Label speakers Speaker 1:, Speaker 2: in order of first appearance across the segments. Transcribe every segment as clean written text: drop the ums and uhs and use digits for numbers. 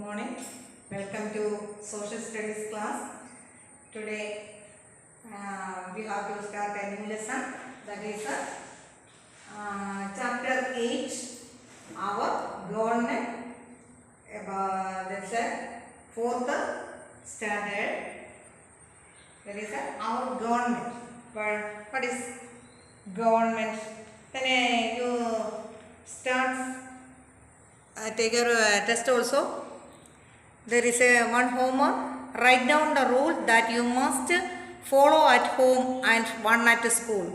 Speaker 1: morning. Welcome to social studies class. Today we have to start a new lesson, that is chapter 8, our government. That's a fourth standard. That is our government. But what is government? Then you start take your test also. There is one homework. Write down the rule that you must follow at home and one at school.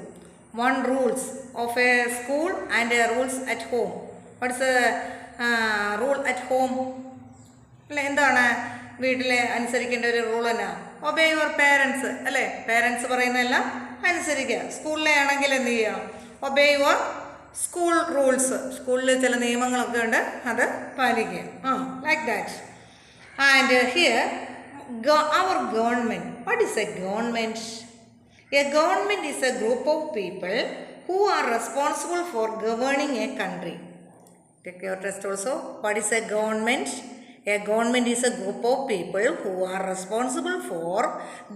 Speaker 1: One rules of a school and rules at home. What is the rule at home? എന്താണ് വീട്ടിൽ അനുസരിക്കേണ്ട ഒരു rule എന്നാ? Obey your parents അല്ലേ? Parents പറയുന്നതെല്ലാം അനുസരിക്കുക. സ്കൂളിലെ ആണെങ്കിൽ എന്ത് ചെയ്യുക? Obey your school rules. സ്കൂളിൽ ചില നിയമങ്ങളൊക്കെ ഉണ്ട്, അത് പാലിക്കുക. Like that. And here, our government. What is a government? A government is a group of people who are responsible for governing a country. Take your test also. What is a government? A government is a group of people who are responsible for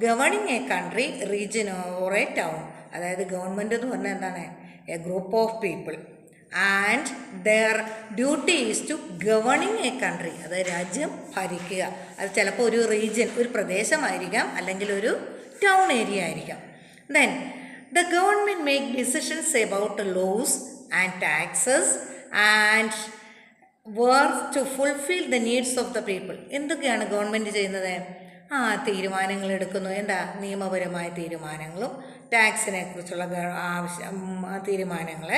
Speaker 1: governing a country, region or a town. അതായത് government എന്ന് പറഞ്ഞാൽ എന്താണ്? A group of people. And their duty is to governing a country. അതായത് രാജ്യം ഭരിക്കുക. അത് ചിലപ്പോൾ ഒരു region, ഒരു പ്രദേശമായിരിക്കാം, അല്ലെങ്കിൽ ഒരു ടൗൺ ഏരിയ ആയിരിക്കാം. Then the government make decisions about laws and taxes and works to fulfill the needs of the people. എന്തൊക്കെയാണ് ഗവൺമെൻറ് ചെയ്യുന്നത്? തീരുമാനങ്ങൾ എടുക്കുന്നു. എന്താ? നിയമപരമായ തീരുമാനങ്ങളും ടാക്സിനെ കുറിച്ചുള്ള തീരുമാനങ്ങൾ,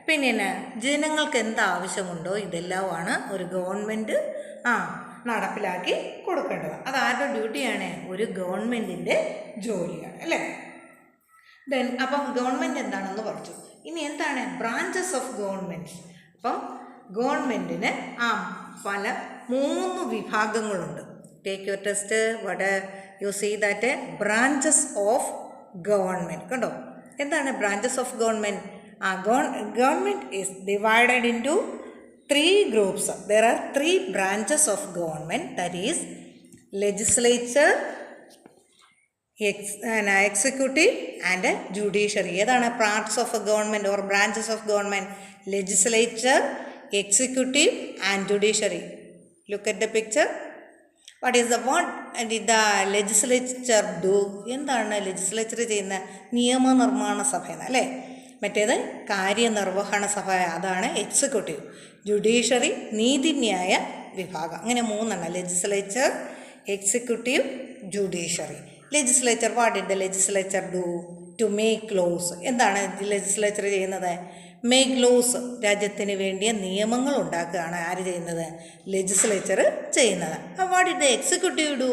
Speaker 1: പിന്നെ ജനങ്ങൾക്ക് എന്താവശ്യമുണ്ടോ ഇതെല്ലാമാണ് ഒരു ഗവൺമെൻറ് നടപ്പിലാക്കി കൊടുക്കേണ്ടത്. അത് ആരുടെ ഡ്യൂട്ടിയാണ്? ഒരു ഗവൺമെൻറ്റിൻ്റെ ജോലിയാണ്, അല്ലേ? ദെൻ അപ്പം ഗവൺമെൻറ് എന്താണെന്ന് പഠിച്ചു. ഇനി എന്താണ് ബ്രാഞ്ചസ് ഓഫ് ഗവൺമെൻറ്? അപ്പം ഗവൺമെൻറ്റിന് പല 3 വിഭാഗങ്ങളുണ്ട്. Take your test. What you see that branches of government. കണ്ടോ എന്താണ് branches of government? Government is divided into 3 groups. There are 3 branches of government, that is legislature, executive and judiciary. ഏതാണ് parts of a government or branches of government? Legislature, executive and judiciary. Look at the picture. What did the legislature do? എന്താണ് legislature ചെയ്യുന്ന? നിയമനിർമ്മാണ സഭയാണ്, അല്ലേ? മറ്റേത് കാര്യനിർവഹണ സഭ, അതാണ് executive. Judiciary നീതിന്യായ വിഭാഗം. അങ്ങനെ 3 legislature, executive, judiciary. Legislature, what did the legislature do? To make laws. എന്താണ് ലെജിസ്ലേച്ചർ ചെയ്യുന്നത്? Make laws. രാജ്യത്തിന് വേണ്ടിയ നിയമങ്ങൾ ഉണ്ടാക്കുകയാണ് ആര് ചെയ്യുന്നത്? ലെജിസ്ലേച്ചർ ചെയ്യുന്നത്. What did the executive do?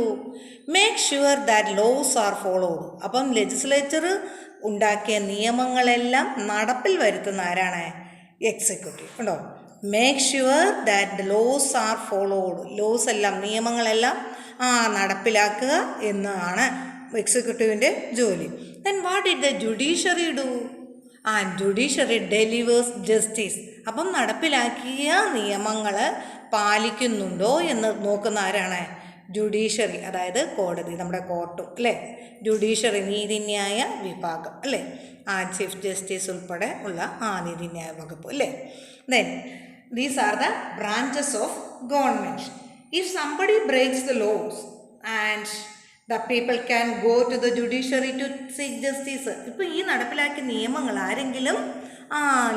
Speaker 1: Make sure that laws are followed. അപ്പം ലെജിസ്ലേച്ചർ ഉണ്ടാക്കിയ നിയമങ്ങളെല്ലാം നടപ്പിൽ വരുത്തുന്ന ആരാണ്? എക്സിക്യൂട്ടീവ്. ഉണ്ടോ? Make sure that the laws are followed. Laws എല്ലാം, നിയമങ്ങളെല്ലാം നടപ്പിലാക്കുക എന്നാണ് എക്സിക്യൂട്ടീവിൻ്റെ ജോലി. Then what did the judiciary do? Judiciary delivers justice. അപ്പം നടപ്പിലാക്കിയ നിയമങ്ങൾ പാലിക്കുന്നുണ്ടോ എന്ന് നോക്കുന്ന ആരാണ്? ജുഡീഷ്യറി, അതായത് കോടതി, നമ്മുടെ കോർട്ടും, അല്ലേ? ജുഡീഷ്യറി നീതിന്യായ വിഭാഗം, അല്ലേ? ചീഫ് ജസ്റ്റിസ് ഉൾപ്പെടെ ഉള്ള നീതിന്യായ വകുപ്പ്, അല്ലേ? Then these are the branches of government. If somebody breaks the laws and the people can go to the judiciary to seek justice. ഇപ്പോൾ ഈ നടപ്പിലാക്കിയ നിയമങ്ങൾ ആരെങ്കിലും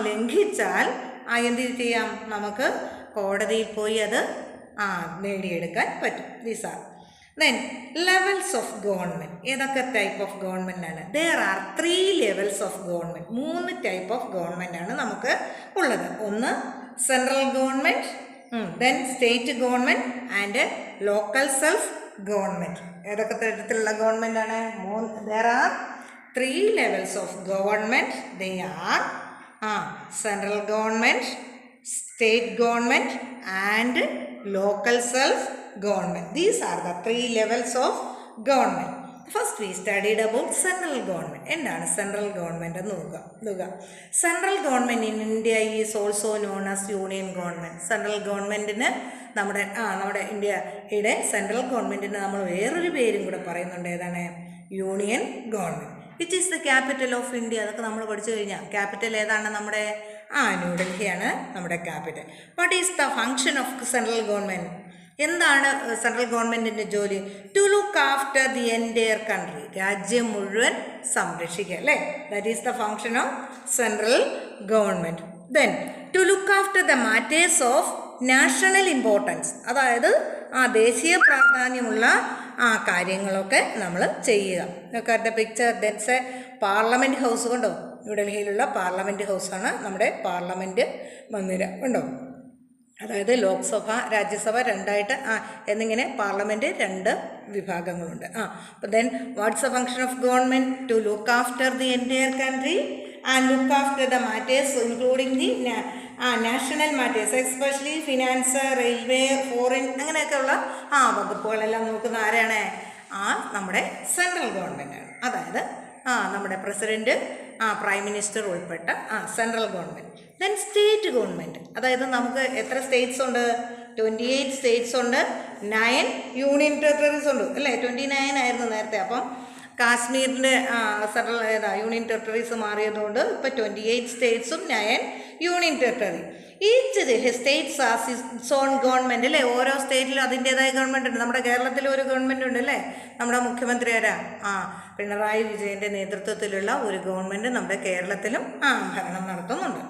Speaker 1: ലംഘിച്ചാൽ എന്ത് ചെയ്യാം? നമുക്ക് കോടതിയിൽ പോയി അത് നേടിയെടുക്കാൻ പറ്റും. These are. Then levels of government. ഏതൊക്കെ ടൈപ്പ് ഓഫ് ഗവൺമെൻറ് ആണ്? There are 3 levels of government. 3 type of government ആണ് നമുക്ക് ഉള്ളത്. ഒന്ന് central government, then state government and local self government. ഏതൊക്കെ തരത്തിലുള്ള ഗവൺമെൻറ് ആണ്? There are 3 levels of government. They are central government, state government and local self government. These are the 3 levels of government. First we studied about central government. എന്താണ് central government എന്ന് നോക്കുക. Central government in India is also known as union government. Central ഗവൺമെൻറ്റിന് നമ്മുടെ ഇന്ത്യയുടെ central ഗവൺമെൻറ്റിന് നമ്മൾ വേറൊരു പേരും കൂടെ പറയുന്നുണ്ട്. ഏതാണ്? Union government. Which is the capital of India? അതൊക്കെ നമ്മൾ പഠിച്ചു കഴിഞ്ഞാൽ ക്യാപിറ്റൽ ഏതാണ്? നമ്മുടെ ന്യൂഡൽഹിയാണ് നമ്മുടെ capital. What is the function of central government? എന്താണ് സെൻട്രൽ ഗവൺമെൻറ്റിൻ്റെ ജോലി? To look after the entire country. രാജ്യം മുഴുവൻ സംരക്ഷിക്കുക, അല്ലേ? That is the function of central government. Then to look after the matters of national importance. അതായത് ദേശീയ പ്രാധാന്യമുള്ള കാര്യങ്ങളൊക്കെ നമ്മൾ ചെയ്യുക. നോക്കുക the picture. That's A parliament house. കണ്ടോ? ന്യൂഡൽഹിയിലുള്ള പാർലമെൻറ്റ് ഹൗസാണ് നമ്മുടെ പാർലമെൻറ്റ് മന്ദിരം. ഉണ്ടോ? അതായത് ലോക്സഭ, രാജ്യസഭ രണ്ടായിട്ട് എന്നിങ്ങനെ പാർലമെൻറ്റ് 2 വിഭാഗങ്ങളുണ്ട്. അപ്പോൾ then what's the function of government? To look after the entire country and look after the matters including the national matters, especially finance, railway, foreign, അങ്ങനെയൊക്കെയുള്ള വകുപ്പുകളെല്ലാം നോക്കുന്ന ആരാണ്? നമ്മുടെ സെൻട്രൽ ഗവൺമെൻറ്റാണ്. അതായത് നമ്മുടെ പ്രസിഡൻറ്റ്, പ്രൈം മിനിസ്റ്റർ ഉൾപ്പെട്ട central government. Then state government. അതായത് നമുക്ക് എത്ര സ്റ്റേറ്റ്സ് ഉണ്ട്? 28 സ്റ്റേറ്റ്സ് ഉണ്ട്, 9 യൂണിയൻ ടെറിട്ടറീസ് ഉണ്ട്, അല്ലേ? 29 ആയിരുന്നു നേരത്തെ. അപ്പം കാശ്മീരിൻ്റെ സെൻട്രൽ യൂണിയൻ ടെറിട്ടറീസ് മാറിയതുകൊണ്ട് ഇപ്പോൾ 28 സ്റ്റേറ്റ്സും 9 union territory. Each States as it's on government, അല്ലേ? ഓരോ സ്റ്റേറ്റിലും അതിൻ്റേതായ ഗവൺമെൻറ് ഉണ്ട്. നമ്മുടെ കേരളത്തിലും ഒരു ഗവൺമെൻറ് ഉണ്ട്, അല്ലേ? നമ്മുടെ മുഖ്യമന്ത്രി ആരാ? പിണറായി വിജയൻ്റെ നേതൃത്വത്തിലുള്ള ഒരു ഗവൺമെൻറ് നമ്മുടെ കേരളത്തിലും ഭരണം നടത്തുന്നുണ്ട്.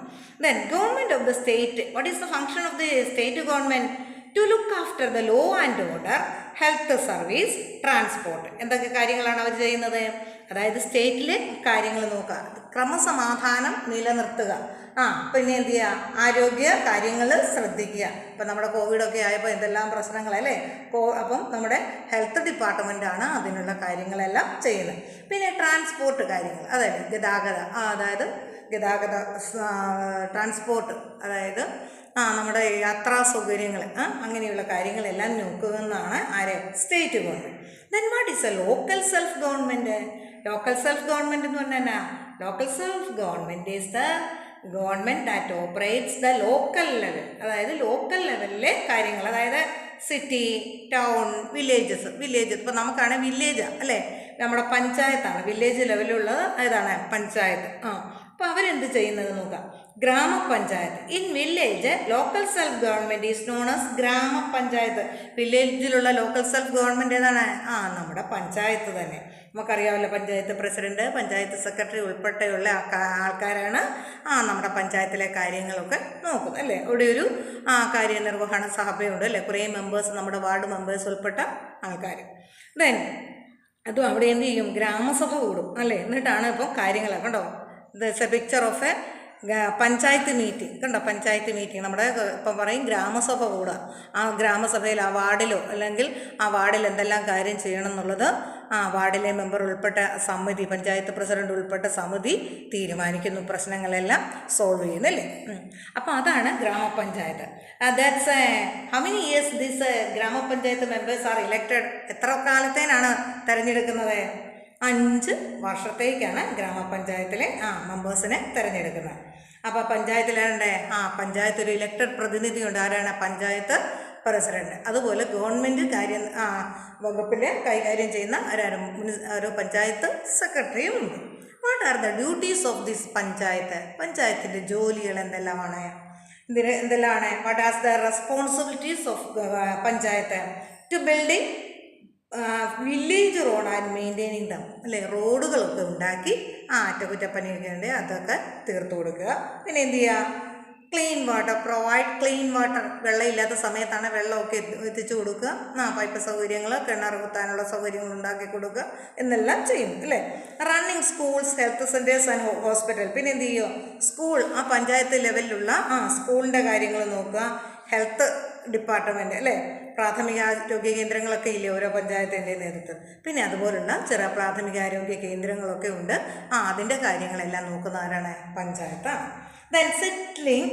Speaker 1: Then government of the state. What is the function of the state government? To look after the law and order, health service, transport. എന്തൊക്കെ കാര്യങ്ങളാണ് അവർ ചെയ്യുന്നത്? അതായത് സ്റ്റേറ്റിലെ കാര്യങ്ങൾ നോക്കുക, ക്രമസമാധാനം നിലനിർത്തുക, പിന്നെ എന്ത് ചെയ്യുക? ആരോഗ്യ കാര്യങ്ങൾ ശ്രദ്ധിക്കുക. ഇപ്പം നമ്മുടെ കോവിഡൊക്കെ ആയപ്പോൾ എന്തെല്ലാം പ്രശ്നങ്ങളല്ലേ? അപ്പം നമ്മുടെ ഹെൽത്ത് ഡിപ്പാർട്ട്മെൻറ്റാണ് അതിനുള്ള കാര്യങ്ങളെല്ലാം ചെയ്യുന്നത്. പിന്നെ ട്രാൻസ്പോർട്ട് കാര്യങ്ങൾ, അതായത് ഗതാഗത ട്രാൻസ്പോർട്ട്, അതായത് നമ്മുടെ യാത്രാ സൗകര്യങ്ങൾ, അങ്ങനെയുള്ള കാര്യങ്ങളെല്ലാം നോക്കുന്നതാണ് ആര്? State government. Then what is A local self government? Local self government എന്ന് പറഞ്ഞാൽ local self government is the government that operates the local level. അതായത് ലോക്കൽ ലെവലിലെ കാര്യങ്ങൾ, അതായത് സിറ്റി, ടൗൺ, വില്ലേജസ്. ഇപ്പം നമുക്കാണ് വില്ലേജാണ്, അല്ലേ? നമ്മുടെ പഞ്ചായത്താണ് വില്ലേജ് ലെവലിലുള്ളത്. ഏതാണ്? പഞ്ചായത്ത്. അപ്പോൾ അവരെന്ത് ചെയ്യുന്നത് നോക്കാം. ഗ്രാമപഞ്ചായത്ത്. In village local self government is known as ഗ്രാമപഞ്ചായത്ത്. വില്ലേജിലുള്ള ലോക്കൽ സെൽഫ് ഗവൺമെൻറ് ഏതാണ്? നമ്മുടെ പഞ്ചായത്ത് തന്നെ. നമുക്കറിയാമല്ലോ, പഞ്ചായത്ത് പ്രസിഡന്റ്, പഞ്ചായത്ത് സെക്രട്ടറി ഉൾപ്പെടെയുള്ള ആൾക്കാരാണ് നമ്മുടെ പഞ്ചായത്തിലെ കാര്യങ്ങളൊക്കെ നോക്കുന്നത്, അല്ലേ? അവിടെ ഒരു കാര്യനിർവഹണ സഭയുണ്ട്, അല്ലേ? കുറേ മെമ്പേഴ്സ്, നമ്മുടെ വാർഡ് മെമ്പേഴ്സ് ഉൾപ്പെട്ട ആൾക്കാർ. ദെൻ അതും അവിടെ എന്ത് ചെയ്യും? ഗ്രാമസഭ കൂടും, അല്ലേ? എന്നിട്ടാണ് ഇപ്പം കാര്യങ്ങളൊക്കെ. കണ്ടോ? This A picture of A panchayat meeting. കണ്ടോ? പഞ്ചായത്ത് മീറ്റിംഗ്. നമ്മുടെ ഇപ്പം പറയും ഗ്രാമസഭ കൂടുക. ഗ്രാമസഭയിൽ വാർഡിലോ അല്ലെങ്കിൽ വാർഡിൽ എന്തെല്ലാം കാര്യം ചെയ്യണം എന്നുള്ളത് വാർഡിലെ മെമ്പർ ഉൾപ്പെട്ട സമിതി, പഞ്ചായത്ത് പ്രസിഡന്റ് ഉൾപ്പെട്ട സമിതി തീരുമാനിക്കുന്നു. പ്രശ്നങ്ങളെല്ലാം സോൾവ് ചെയ്യുന്നല്ലേ? അപ്പോൾ അതാണ് ഗ്രാമപഞ്ചായത്ത്. That's how many years this ഗ്രാമപഞ്ചായത്ത് മെമ്പേഴ്സ് ആർ ഇലക്റ്റഡ്? എത്ര കാലത്തേനാണ് തിരഞ്ഞെടുക്കുന്നത്? 5 വർഷത്തേക്കാണ് ഗ്രാമപഞ്ചായത്തിലെ മെമ്പേഴ്സിനെ തിരഞ്ഞെടുക്കുന്നത്. അപ്പോൾ പഞ്ചായത്തിലാണ്ടേ പഞ്ചായത്ത് ഒരു ഇലക്റ്റഡ് പ്രതിനിധിയുണ്ട്. ആരാണ്? പഞ്ചായത്ത് പ്രസിഡന്റ്. അതുപോലെ ഗവൺമെൻറ് വകുപ്പിൽ കൈകാര്യം ചെയ്യുന്ന ഒരു പഞ്ചായത്ത് സെക്രട്ടറിയും ഉണ്ട്. What are the duties of this panchayat? പഞ്ചായത്തിൻ്റെ ജോലികൾ എന്തെല്ലാമാണ്? What are the responsibilities of panchayat? To building village road and maintaining them, അല്ലേ? റോഡുകളൊക്കെ ഉണ്ടാക്കി അറ്റകുറ്റപ്പണിയൊക്കെ ഉണ്ട്, അതൊക്കെ തീർത്തു കൊടുക്കുക. പിന്നെ എന്ത് ചെയ്യുക? Clean water, provide clean water. വെള്ളമില്ലാത്ത സമയത്താണ് വെള്ളമൊക്കെ എത്തിച്ചു കൊടുക്കുക. പൈപ്പ് സൗകര്യങ്ങൾ, കിണർ കുത്താനുള്ള സൗകര്യങ്ങൾ ഉണ്ടാക്കി കൊടുക്കുക എന്നെല്ലാം ചെയ്യും, അല്ലേ? Running schools, health centres and hospital. പിന്നെ എന്ത് ചെയ്യുമോ? സ്കൂൾ, പഞ്ചായത്ത് ലെവലിലുള്ള സ്കൂളിൻ്റെ കാര്യങ്ങൾ നോക്കുക. ഹെൽത്ത് ഡിപ്പാർട്ട്മെൻറ്റ്, അല്ലേ? പ്രാഥമികാരോഗ്യ കേന്ദ്രങ്ങളൊക്കെ ഇല്ലേ ഓരോ പഞ്ചായത്തിൻ്റെ നേതൃത്വം. പിന്നെ അതുപോലുള്ള ചെറിയ പ്രാഥമികാരോഗ്യ കേന്ദ്രങ്ങളൊക്കെ ഉണ്ട്. അതിൻ്റെ കാര്യങ്ങളെല്ലാം നോക്കുന്ന ആരാണ്? പഞ്ചായത്താണ്. Then settling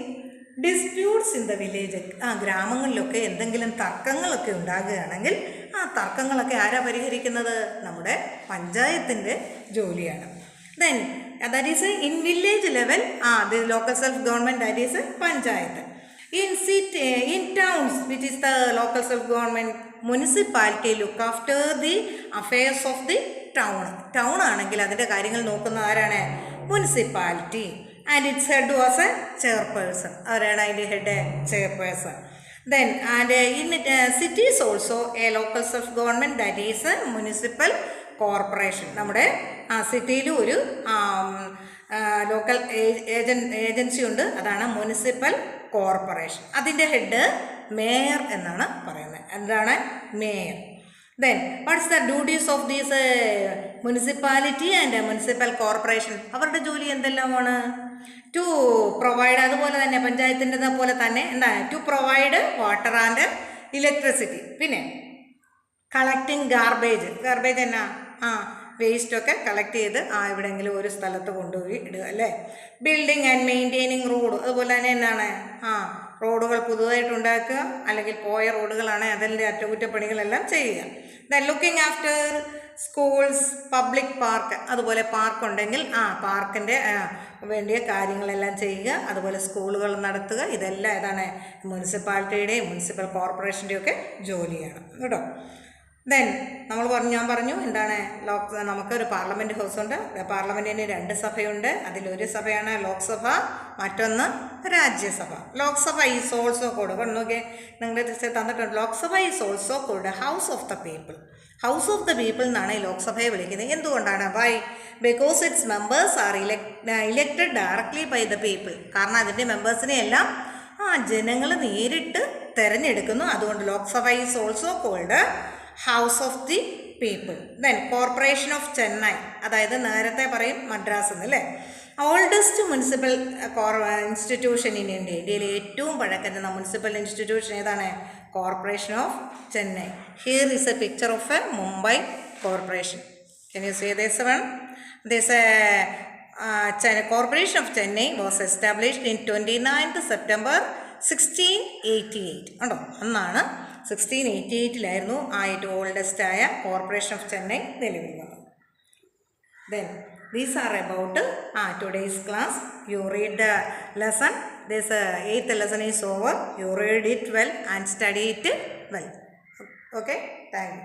Speaker 1: disputes in the village. ഗ്രാമങ്ങളിലൊക്കെ എന്തെങ്കിലും തർക്കങ്ങളൊക്കെ ഉണ്ടാകുകയാണെങ്കിൽ ആ തർക്കങ്ങളൊക്കെ ആരാ പരിഹരിക്കുന്നത്? നമ്മുടെ പഞ്ചായത്തിൻ്റെ ജോലിയാണ്. Then that is in village level the local self government, that is panchayat. In towns, which is the local self-government, municipality look after the affairs of the town. Town ആണെങ്കിൽ അതിൻ്റെ കാര്യങ്ങൾ നോക്കുന്ന ആരാണ്? Municipality. And it's head was A chairperson. ആരാണ് അതിൻ്റെ head? Chairperson. Then and in cities also a local self-government, that is a municipal corporation. നമ്മുടെ സിറ്റിയിൽ ഒരു ലോക്കൽ ഏജൻസി ഉണ്ട്, അതാണ് മുനിസിപ്പൽ കോർപ്പറേഷൻ. അതിൻ്റെ ഹെഡ് മേയർ എന്നാണ് പറയുന്നത്. എന്താണ്? Mayor. Then what's the duties of these municipality and municipal corporation? അവരുടെ ജോലി എന്തെല്ലാമാണ്? ടു പ്രൊവൈഡ്, അതുപോലെ തന്നെ പഞ്ചായത്തിൻ്റെ പോലെ തന്നെ എന്താണ്? To provide water and electricity. പിന്നെ കളക്ടിങ് ഗാർബേജ് എന്നാ? വേസ്റ്റൊക്കെ കളക്ട് ചെയ്ത് എവിടെയെങ്കിലും ഒരു സ്ഥലത്ത് കൊണ്ടുപോയി ഇടുക അല്ലേ. ബിൽഡിംഗ് ആൻഡ് മെയിൻറ്റെയിനിങ് റോഡ്, അതുപോലെ തന്നെ എന്താണ്? റോഡുകൾ പുതുതായിട്ട് ഉണ്ടാക്കുക, അല്ലെങ്കിൽ പോയ റോഡുകളാണ് അതിൻ്റെ അറ്റകുറ്റപ്പണികളെല്ലാം ചെയ്യുക. Then looking after schools, public park, അതുപോലെ പാർക്ക് ഉണ്ടെങ്കിൽ പാർക്കിൻ്റെ വേണ്ടിയ കാര്യങ്ങളെല്ലാം ചെയ്യുക, അതുപോലെ സ്കൂളുകൾ നടത്തുക. ഇതെല്ലാം ഏതാണ്? മുനിസിപ്പാലിറ്റിയുടെയും മുനിസിപ്പൽ കോർപ്പറേഷൻ്റെയും ഒക്കെ ജോലിയാണ് കേട്ടോ. ദെൻ ഞാൻ പറഞ്ഞു എന്താണ്? നമുക്കൊരു പാർലമെൻറ്റ് ഹൗസുണ്ട്. പാർലമെൻറ്റിന് 2 സഭയുണ്ട്. അതിലൊരു സഭയാണ് ലോക്സഭ, മറ്റൊന്ന് Rajya Sabha. Lok Sabha is also called, നോക്കിയേ നിങ്ങളുടെ തന്നിട്ടുണ്ട്, Lok Sabha is also called house of the people. House of the people എന്നാണ് ഈ ലോക്സഭയെ വിളിക്കുന്നത്. എന്തുകൊണ്ടാണ്? Why? Because its members are elected directly by the people. കാരണം അതിൻ്റെ മെമ്പേഴ്സിനെ എല്ലാം ജനങ്ങൾ നേരിട്ട് തിരഞ്ഞെടുക്കുന്നു. അതുകൊണ്ട് Lok Sabha is also called house of the people. Then corporation of Chennai, അതായത് നേരത്തെ പറയും മദ്രാസ് എന്നല്ലേ. Oldest municipal institution in India, ഇന്ത്യയിലെ ഏറ്റവും പഴക്കമുള്ള മുനിസിപ്പൽ ഇൻസ്റ്റിറ്റ്യൂഷൻ ഏതാണ്? Corporation of Chennai. Here is A picture of A Mumbai corporation. Can you see this one? This Corporation of Chennai was established in 29th September 1688. ഉണ്ടോ? അന്നാണ് 1688 ഏറ്റവും ഓൾഡസ്റ്റ് ആയ corporation of Chennai നിലവിൽ വന്നത്. Then these are about today's class. You read the lesson. This 8th lesson is over. You read it well and study it well. Okay? Thank you.